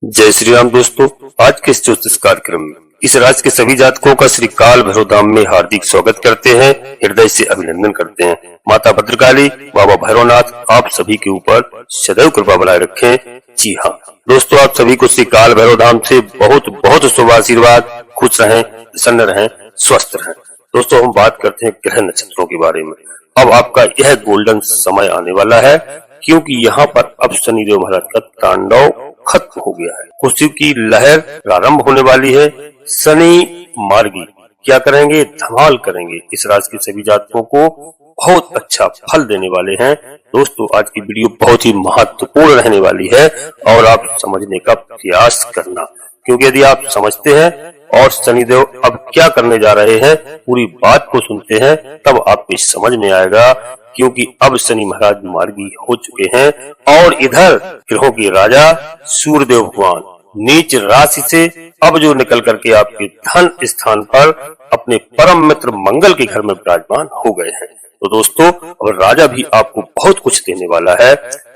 जय श्री राम दोस्तों, आज के इस ज्योतिष कार्यक्रम में इस राशि के सभी जातकों का श्री काल भैरव धाम में हार्दिक स्वागत करते हैं, हृदय से अभिनंदन करते हैं। माता भद्रकाली, बाबा भैरवनाथ आप सभी के ऊपर सदैव कृपा बनाए रखें। जी हाँ दोस्तों, आप सभी को श्री काल भैरव धाम से बहुत बहुत शुभ आशीर्वाद। खुश रहें, प्रसन्न रहें, स्वस्थ रहें। दोस्तों हम बात करते हैं ग्रह नक्षत्रों के बारे में। अब आपका यह गोल्डन समय आने वाला है, क्योंकि यहाँ पर अब शनिदेव महाराज का तांडव खत्म हो गया है। खुशी की लहर प्रारंभ होने वाली है। शनि मार्गी क्या करेंगे? धमाल करेंगे। इस राशि के सभी जातकों को बहुत अच्छा फल देने वाले हैं। दोस्तों आज की वीडियो बहुत ही महत्वपूर्ण रहने वाली है और आप समझने का प्रयास करना, क्योंकि यदि आप समझते हैं और शनिदेव अब क्या करने जा रहे हैं, पूरी बात को सुनते हैं, तब आपको समझ में आएगा। क्योंकि अब शनि महाराज मार्गी हो चुके हैं और इधर ग्रहों के राजा सूर्यदेव भगवान नीच राशि से अब जो निकल करके आपके धन स्थान पर अपने परम मित्र मंगल के घर में विराजमान हो गए हैं। तो दोस्तों अब राजा भी आपको बहुत कुछ देने वाला है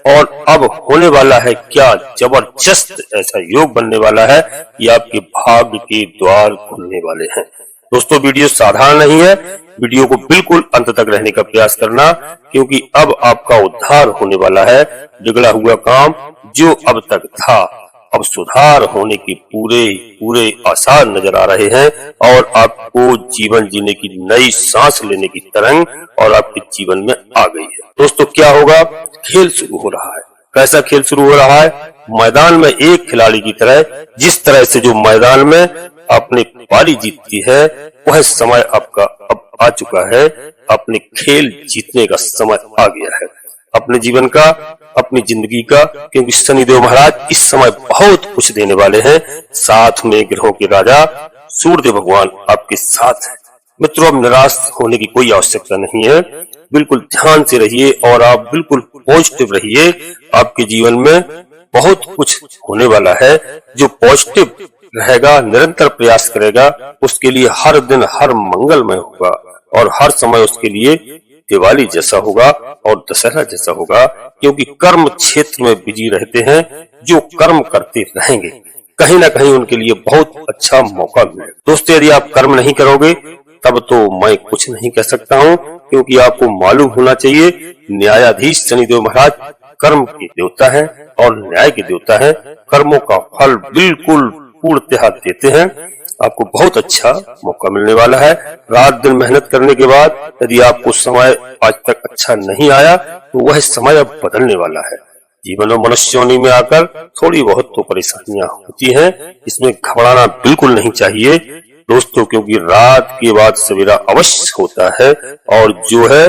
और अब होने वाला है क्या जबरदस्त ऐसा योग बनने वाला है कि आपके भाग्य के द्वार खुलने वाले हैं। दोस्तों वीडियो साधारण नहीं है, वीडियो को बिल्कुल अंत तक रहने का प्रयास करना, क्योंकि अब आपका उद्धार होने वाला है। बिगड़ा हुआ काम जो अब तक था, अब सुधार होने की पूरे आसार नजर आ रहे हैं और आपको जीवन जीने की नई सांस लेने की तरंग और आपके जीवन में आ गई है। दोस्तों क्या होगा? खेल शुरू हो रहा है। कैसा खेल शुरू हो रहा है? मैदान में एक खिलाड़ी की तरह, जिस तरह से जो मैदान में अपनी पारी जीतती है, वह समय आपका अब आ चुका है। अपने खेल जीतने का समय आ गया है, अपने जीवन का, अपनी जिंदगी का, क्योंकि शनिदेव महाराज इस समय बहुत कुछ देने वाले हैं। साथ में ग्रहों के राजा सूर्यदेव भगवान आपके साथ हैं। मित्रों अब निराश होने की कोई आवश्यकता नहीं है। बिल्कुल ध्यान से रहिए और आप बिल्कुल पॉजिटिव रहिए। आपके जीवन में बहुत कुछ होने वाला है। जो पॉजिटिव रहेगा, निरंतर प्रयास करेगा, उसके लिए हर दिन हर मंगलमय होगा और हर समय उसके लिए दिवाली जैसा होगा और दशहरा जैसा होगा, क्योंकि कर्म क्षेत्र में बिजी रहते हैं। जो कर्म करते रहेंगे कहीं ना कहीं उनके लिए बहुत अच्छा मौका मिलेगा। दोस्तों यदि आप कर्म नहीं करोगे तब तो मैं कुछ नहीं कह सकता हूँ, क्योंकि आपको मालूम होना चाहिए न्यायाधीश शनिदेव महाराज कर्म के देवता है और न्याय के देवता है। कर्मों का फल बिल्कुल पूर्णतः देते हैं। आपको बहुत अच्छा मौका मिलने वाला है। रात दिन मेहनत करने के बाद यदि आपको समय आज तक अच्छा नहीं आया, तो वह समय अब बदलने वाला है। जीवन में मनुष्य योनि में आकर थोड़ी बहुत तो परेशानियां होती हैं, इसमें घबराना बिल्कुल नहीं चाहिए दोस्तों, क्योंकि रात के बाद सवेरा अवश्य होता है और जो है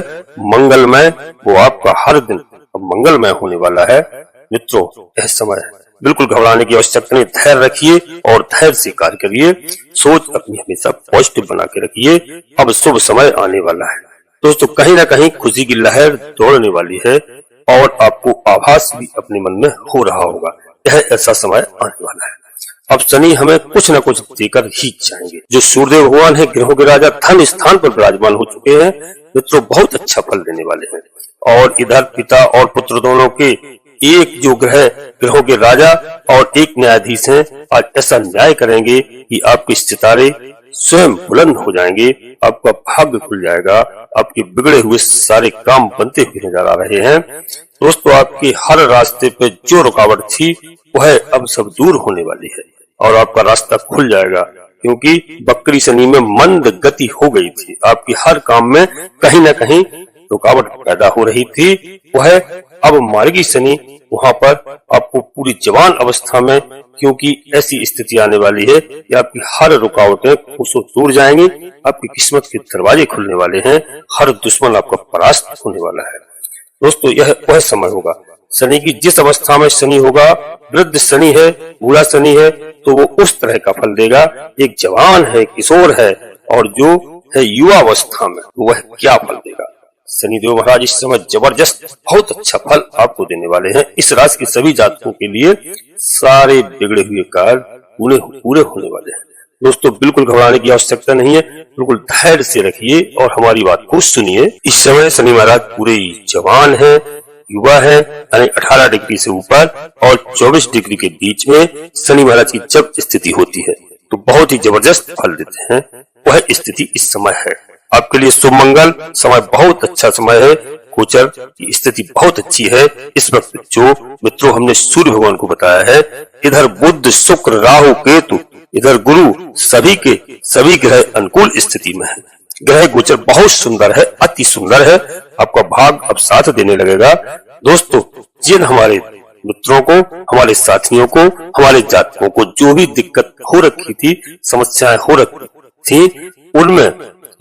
मंगलमय वो आपका हर दिन अब मंगलमय होने वाला है। मित्रों यह समय है, बिल्कुल घबराने की आवश्यकता नहीं। धैर्य रखिए और धैर्य से कार्य करिए। सोच अपनी हमेशा पॉजिटिव बना के रखिए। अब शुभ समय आने वाला है दोस्तों, कहीं ना कहीं खुशी की लहर दौड़ने वाली है और आपको आभास भी अपने मन में हो रहा होगा। यह ऐसा समय आने वाला है। अब शनि हमें कुछ न कुछ देकर ही जाएंगे। जो सूर्यदेव भगवान है, ग्रहों के राजा, धन स्थान पर विराजमान हो चुके हैं। मित्रों बहुत अच्छा फल देने वाले हैं और इधर पिता और पुत्र दोनों के एक जो ग्रहों के राजा और एक न्यायाधीश हैं, आज ऐसा न्याय करेंगे कि आपके सितारे स्वयं बुलंद हो जाएंगे, आपका भाग्य खुल जाएगा, आपके बिगड़े हुए सारे काम बनते हुए नजर आ रहे हैं। दोस्तों आपके हर रास्ते पे जो रुकावट थी वह अब सब दूर होने वाली है और आपका रास्ता खुल जाएगा, क्योंकि बकरी शनि में मंद गति हो गई थी। आपकी हर काम में कहीं न कहीं रुकावट पैदा हो रही थी, वह अब मार्गी शनि वहां पर आपको पूरी जवान अवस्था में, क्योंकि ऐसी स्थिति आने वाली है कि आपकी हर रुकावटें उसको दूर जाएंगी, आपकी किस्मत के दरवाजे खुलने वाले हैं, हर दुश्मन आपका परास्त होने वाला है। दोस्तों यह वह समय होगा। शनि की जिस अवस्था में शनि होगा, वृद्ध शनि है, बूढ़ा शनि है, तो वो उस तरह का फल देगा। एक जवान है, किशोर है और जो है युवा अवस्था में, वह क्या फल देगा। शनिदेव महाराज इस समय जबरदस्त बहुत अच्छा फल आपको देने वाले हैं। इस राशि के सभी जातकों के लिए सारे बिगड़े हुए कार्य पूरे होने वाले हैं। दोस्तों बिल्कुल घबराने की आवश्यकता नहीं है, बिल्कुल धैर्य से रखिए और हमारी बात को सुनिए। इस समय शनि महाराज पूरे जवान हैं युवा है यानी 18 डिग्री से ऊपर और 24 डिग्री के बीच में शनि महाराज की जब स्थिति होती है तो बहुत ही जबरदस्त फल देते हैं। वह स्थिति इस समय है आपके लिए शुभ मंगल समय, बहुत अच्छा समय है। गोचर की स्थिति बहुत अच्छी है इस वक्त। जो मित्रों हमने सूर्य भगवान को बताया है, इधर बुध शुक्र राहु केतु, इधर गुरु, सभी ग्रह अनुकूल स्थिति में है। ग्रह गोचर बहुत सुंदर है, अति सुंदर है। आपका भाग अब साथ देने लगेगा। दोस्तों, जिन हमारे मित्रों को, हमारे साथियों को, हमारे जातकों को जो भी दिक्कत हो रखी थी, समस्याएं हो रखी थी, उनमें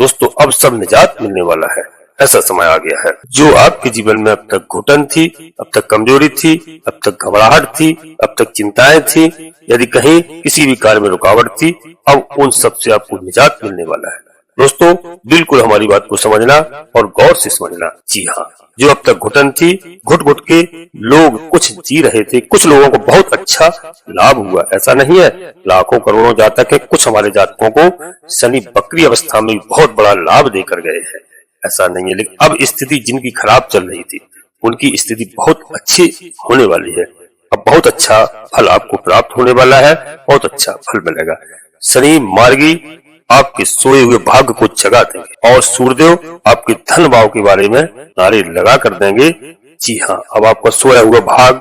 दोस्तों अब सब निजात मिलने वाला है। ऐसा समय आ गया है। जो आपके जीवन में अब तक घुटन थी, अब तक कमजोरी थी, अब तक घबराहट थी, अब तक चिंताएं थी, यदि कहीं किसी भी कार्य में रुकावट थी, अब उन सब से आपको निजात मिलने वाला है। दोस्तों, बिल्कुल हमारी बात को समझना और गौर से समझना। जी हाँ, जो अब तक घुटन थी, घुट घुट के लोग कुछ जी रहे थे, कुछ लोगों को बहुत अच्छा लाभ हुआ, ऐसा नहीं है। लाखों करोड़ों जातक है, कुछ हमारे जातकों को शनि वक्री अवस्था में बहुत बड़ा लाभ देकर गए हैं, ऐसा नहीं है। लेकिन अब स्थिति जिनकी खराब चल रही थी, उनकी स्थिति बहुत अच्छी होने वाली है। अब बहुत अच्छा फल आपको प्राप्त होने वाला है, बहुत अच्छा फल मिलेगा। शनि मार्गी आपके सोए हुए भाग्य को जगा देंगे और सूर्यदेव आपके धन भाव के बारे में नारे लगा कर देंगे। जी हाँ, अब आपका सोया हुआ भाग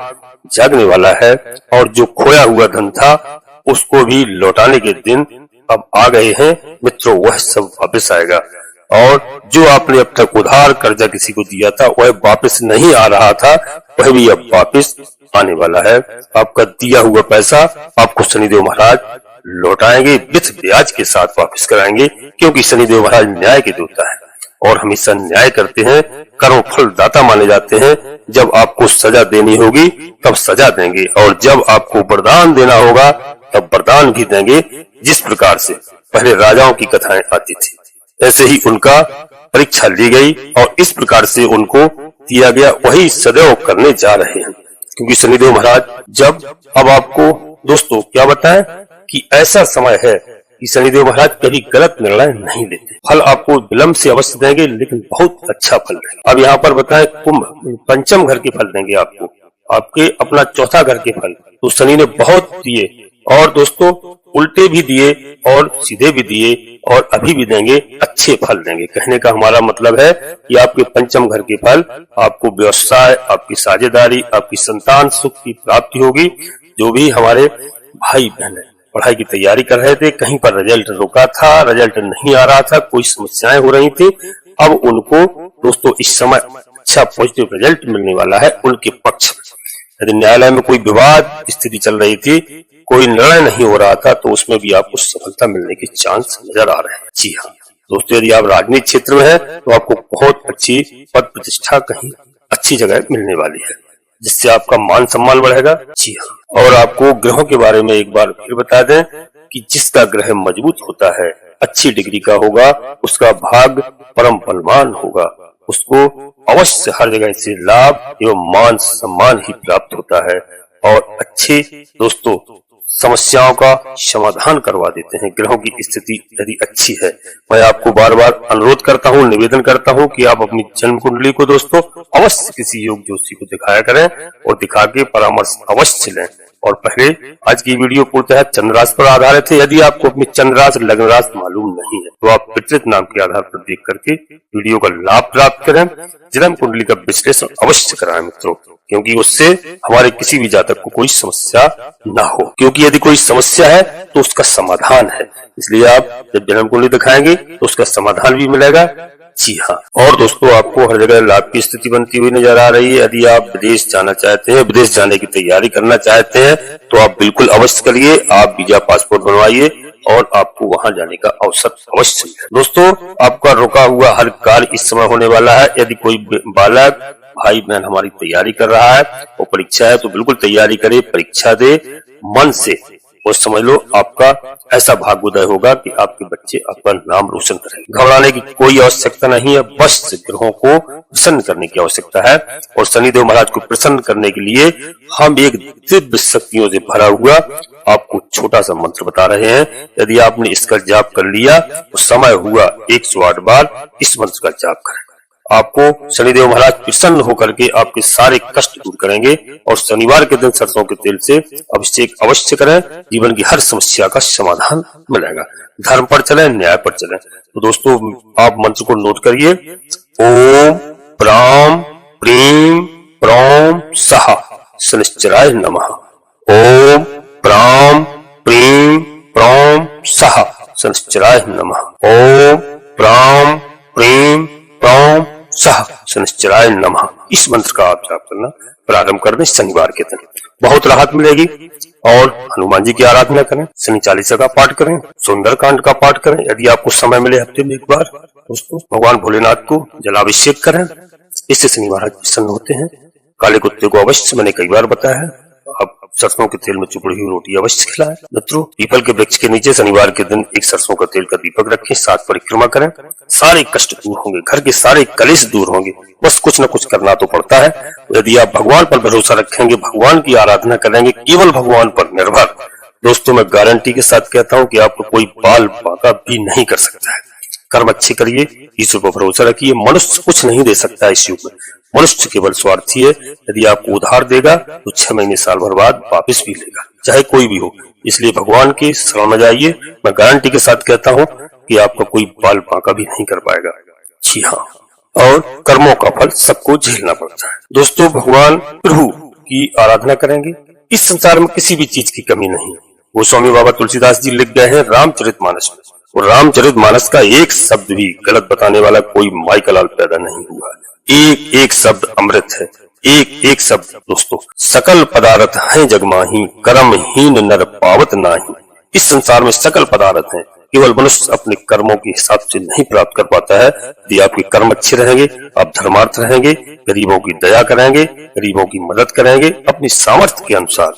जागने वाला है और जो खोया हुआ धन था उसको भी लौटाने के दिन अब आ गए हैं मित्रों। वह सब वापस आएगा और जो आपने अब तक उधार कर्जा किसी को दिया था, वह वापस नहीं आ रहा था, वह भी अब वापस आने वाला है। आपका दिया हुआ पैसा आपको शनिदेव महाराज लौटाएंगे, विथ ब्याज के साथ वापस कराएंगे, क्योंकि शनिदेव महाराज न्याय के देवता है और हमेशा न्याय करते हैं, कर्म फल दाता माने जाते हैं। जब आपको सजा देनी होगी तब सजा देंगे और जब आपको वरदान देना होगा तब वरदान भी देंगे। जिस प्रकार से पहले राजाओं की कथाएं आती थी, ऐसे ही उनका परीक्षा ली गई और इस प्रकार से उनको दिया गया, वही सदैव करने जा रहे हैं। क्योंकि शनिदेव महाराज जब अब आपको दोस्तों क्या बताएं कि ऐसा समय है कि शनिदेव महाराज कभी गलत निर्णय नहीं लेते। फल आपको विलंब से अवश्य देंगे, लेकिन बहुत अच्छा फल देंगे। अब यहाँ पर बताएं, कुंभ पंचम घर के फल देंगे आपको, आपके अपना चौथा घर के फल तो शनि ने बहुत दिए और दोस्तों उल्टे भी दिए और सीधे भी दिए और अभी भी देंगे, अच्छे फल देंगे। कहने का हमारा मतलब है कि आपके पंचम घर के फल आपको व्यवसाय, आपकी साझेदारी, आपकी संतान सुख की प्राप्ति होगी। जो भी हमारे भाई बहन पढ़ाई की तैयारी कर रहे थे, कहीं पर रिजल्ट रुका था, रिजल्ट नहीं आ रहा था, कोई समस्याएं हो रही थी, अब उनको दोस्तों इस समय अच्छा पॉजिटिव रिजल्ट मिलने वाला है उनके पक्ष में। यदि न्यायालय में कोई विवाद स्थिति चल रही थी, कोई निर्णय नहीं हो रहा था, तो उसमें भी आपको सफलता मिलने के चांस नजर आ रहे हैं। जी हाँ दोस्तों, यदि आप राजनीतिक क्षेत्र में हैं तो आपको बहुत अच्छी पद प्रतिष्ठा कहीं अच्छी जगह मिलने वाली है, जिससे आपका मान सम्मान बढ़ेगा। जी हाँ, और आपको ग्रहों के बारे में एक बार फिर बता दें कि जिसका ग्रह मजबूत होता है, अच्छी डिग्री का होगा, उसका भाग्य परम बलवान होगा, उसको अवश्य हर जगह से लाभ एवं मान सम्मान ही प्राप्त होता है और अच्छे दोस्तों समस्याओं का समाधान करवा देते हैं। ग्रहों की स्थिति यदि अच्छी है, मैं आपको बार बार अनुरोध करता हूँ, निवेदन करता हूँ कि आप अपनी जन्म कुंडली को दोस्तों अवश्य किसी योग ज्योतिषी को दिखाया करें और दिखा के परामर्श अवश्य लें। और पहले आज की वीडियो पूर्णतः चंद्र राशि पर आधारित है। यदि आपको अपनी चंद्र राशि लग्न राशि मालूम नहीं है तो आप पितृत नाम के आधार पर देख करके वीडियो का लाभ प्राप्त करें। जन्म कुंडली का विश्लेषण अवश्य कराएं मित्रों, क्योंकि उससे हमारे किसी भी जातक को कोई समस्या ना हो, क्योंकि यदि कोई समस्या है तो उसका समाधान है। इसलिए आप जब जन्म कुंडली दिखाएंगे तो उसका समाधान भी मिलेगा। जी हाँ, और दोस्तों आपको हर जगह लाभ की स्थिति बनती हुई नजर आ रही है। यदि आप विदेश जाना चाहते हैं, विदेश जाने की तैयारी करना चाहते हैं तो आप बिल्कुल अवश्य करिए। आप वीजा पासपोर्ट बनवाइए और आपको वहां जाने का अवसर अवश्य मिले। दोस्तों आपका रुका हुआ हर कार्य इस समय होने वाला है। यदि कोई बालक भाई बहन हमारी तैयारी कर रहा है और परीक्षा है तो बिल्कुल तैयारी करे, परीक्षा दे मन से, और समझ लो आपका ऐसा भाग्योदय होगा कि आपके बच्चे अपना नाम रोशन करेंगे। घबराने की कोई आवश्यकता नहीं है, बस ग्रहों को प्रसन्न करने की आवश्यकता है। और शनिदेव महाराज को प्रसन्न करने के लिए हम एक दिव्य शक्तियों से भरा हुआ आपको छोटा सा मंत्र बता रहे हैं। यदि आपने इसका जाप कर लिया तो समय हुआ 108 बार इस मंत्र का जाप करें। आपको शनिदेव महाराज प्रसन्न होकर के आपके सारे कष्ट दूर करेंगे। और शनिवार के दिन सरसों के तेल से अभिषेक अवश्य करें, जीवन की हर समस्या का समाधान मिलेगा। धर्म पर चलें, न्याय पर चलें। तो दोस्तों आप मंत्र को नोट करिए, ओम प्राम प्रीम प्रौम सहा शनिश्चराय नमः। ओम प्राम प्रीम प्रौम सहा शनिश्चराय नमः। ओम प्राम प्रीम प्रौम सहा शनिश्चराय नमः। इस मंत्र का आप जाप करना प्रारंभ कर दें शनिवार के दिन, बहुत राहत मिलेगी। और हनुमान जी की आराधना करें, शनि चालीसा का पाठ करें, सुंदरकांड का पाठ करें। यदि आपको समय मिले हफ्ते में एक बार दोस्तों भगवान भोलेनाथ को जलाभिषेक करें, इससे शनि महाराज प्रसन्न होते हैं। काले कुत्ते को अवश्य मैंने कई बार बताया है, आप सरसों के तेल में चुपड़ी हुई रोटी अवश्य खिलाएं। मित्रों पीपल के वृक्ष के नीचे शनिवार के दिन एक सरसों का तेल का दीपक रखें, 7 परिक्रमा करें, सारे कष्ट दूर होंगे, घर के सारे कलेश दूर होंगे। बस कुछ न कुछ करना तो पड़ता है। यदि आप भगवान पर भरोसा रखेंगे, भगवान की आराधना करेंगे, केवल भगवान पर निर्भर, दोस्तों मैं गारंटी के साथ कहता हूँ कि आपको कोई बाल बाका भी नहीं कर सकता है। कर्म अच्छे करिए, ईश्वर पर भरोसा रखिए। मनुष्य कुछ नहीं दे सकता इस युग में, मनुष्य केवल स्वार्थी है। यदि आपको उधार देगा तो 6 महीने साल भर बाद वापस भी लेगा, चाहे कोई भी हो। इसलिए भगवान के शरण में जाइए, मैं गारंटी के साथ कहता हूँ कि आपका कोई बाल बांका भी नहीं कर पाएगा। जी हाँ, और कर्मों का फल सबको झेलना पड़ता है। दोस्तों भगवान प्रभु की आराधना करेंगे, इस संसार में किसी भी चीज की कमी नहीं है। गोस्वामी बाबा तुलसीदास जी लिख गए हैं रामचरितमानस में, और रामचरितमानस का एक शब्द भी गलत बताने वाला कोई माइकलाल पैदा नहीं हुआ। एक एक शब्द अमृत है, एक एक शब्द दोस्तों सकल पदार्थ हैं जगमाही, कर्महीन नर पावत नाही। इस संसार में सकल पदार्थ हैं, केवल मनुष्य अपने कर्मों के हिसाब से नहीं प्राप्त कर पाता है। यदि आपके कर्म अच्छे रहेंगे, आप धर्मार्थ रहेंगे, गरीबों की दया करेंगे, गरीबों की मदद करेंगे अपनी सामर्थ्य के अनुसार,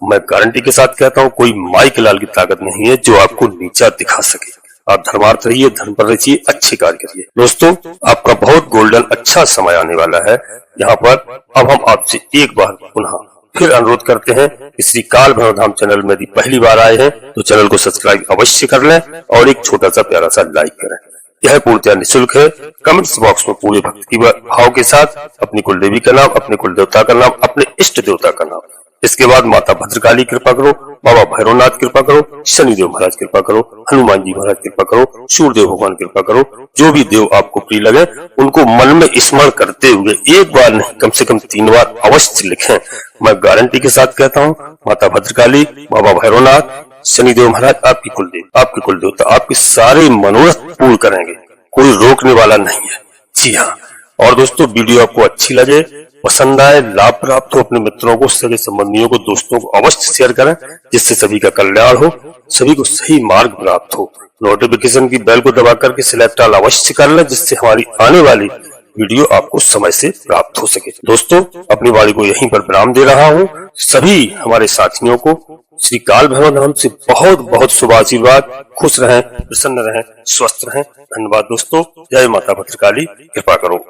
मैं गारंटी के साथ कहता हूँ कोई माइकलाल की ताकत नहीं है जो आपको नीचा दिखा सके। आप धर्मार्थ रहिए, धर्म पर रहिए, अच्छे कार्य करिए। दोस्तों आपका बहुत गोल्डन अच्छा समय आने वाला है। यहाँ पर अब हम आपसे एक बार पुनः फिर अनुरोध करते हैं कि श्री काल भैरव धाम चैनल में यदि पहली बार आए हैं तो चैनल को सब्सक्राइब अवश्य कर लें और एक छोटा सा प्यारा सा लाइक करें। यह पूर्णतः निःशुल्क है। कमेंट्स बॉक्स में पूरे भक्ति की भाव के साथ अपनी कुल देवी का नाम, अपने कुल देवता का नाम, अपने इष्ट देवता का नाम, इसके बाद माता भद्रकाली कृपा करो, बाबा भैरवनाथ कृपा करो, शनिदेव महाराज कृपा करो, हनुमान जी महाराज कृपा करो, सूर्यदेव भगवान कृपा करो। जो भी देव आपको प्रिय लगे उनको मन में स्मरण करते हुए एक बार नहीं कम से कम 3 बार अवश्य लिखें। मैं गारंटी के साथ कहता हूँ माता भद्रकाली, बाबा भैरवनाथ, शनिदेव महाराज आपकी कुलदेवता आपके सारे मनोरथ पूर्ण करेंगे, कोई रोकने वाला नहीं है। जी हाँ, और दोस्तों वीडियो आपको अच्छी लगे, पसंद आए, लाभ प्राप्त हो, अपने मित्रों को, सगे संबंधियों को, दोस्तों को अवश्य शेयर करें, जिससे सभी का कल्याण हो, सभी को सही मार्ग प्राप्त हो। नोटिफिकेशन की बेल को दबा करके सिलेक्ट ऑल अवश्य कर लें, जिससे हमारी आने वाली वीडियो आपको समय से प्राप्त हो सके। दोस्तों अपनी वाणी को यहीं पर विराम दे रहा हूँ। सभी हमारे साथियों को श्री काल भैरव धाम से बहुत बहुत शुभ आशीर्वाद। खुश रहें, प्रसन्न रहें, स्वस्थ रहें। धन्यवाद दोस्तों। जय माता भद्रकाली, कृपा करो।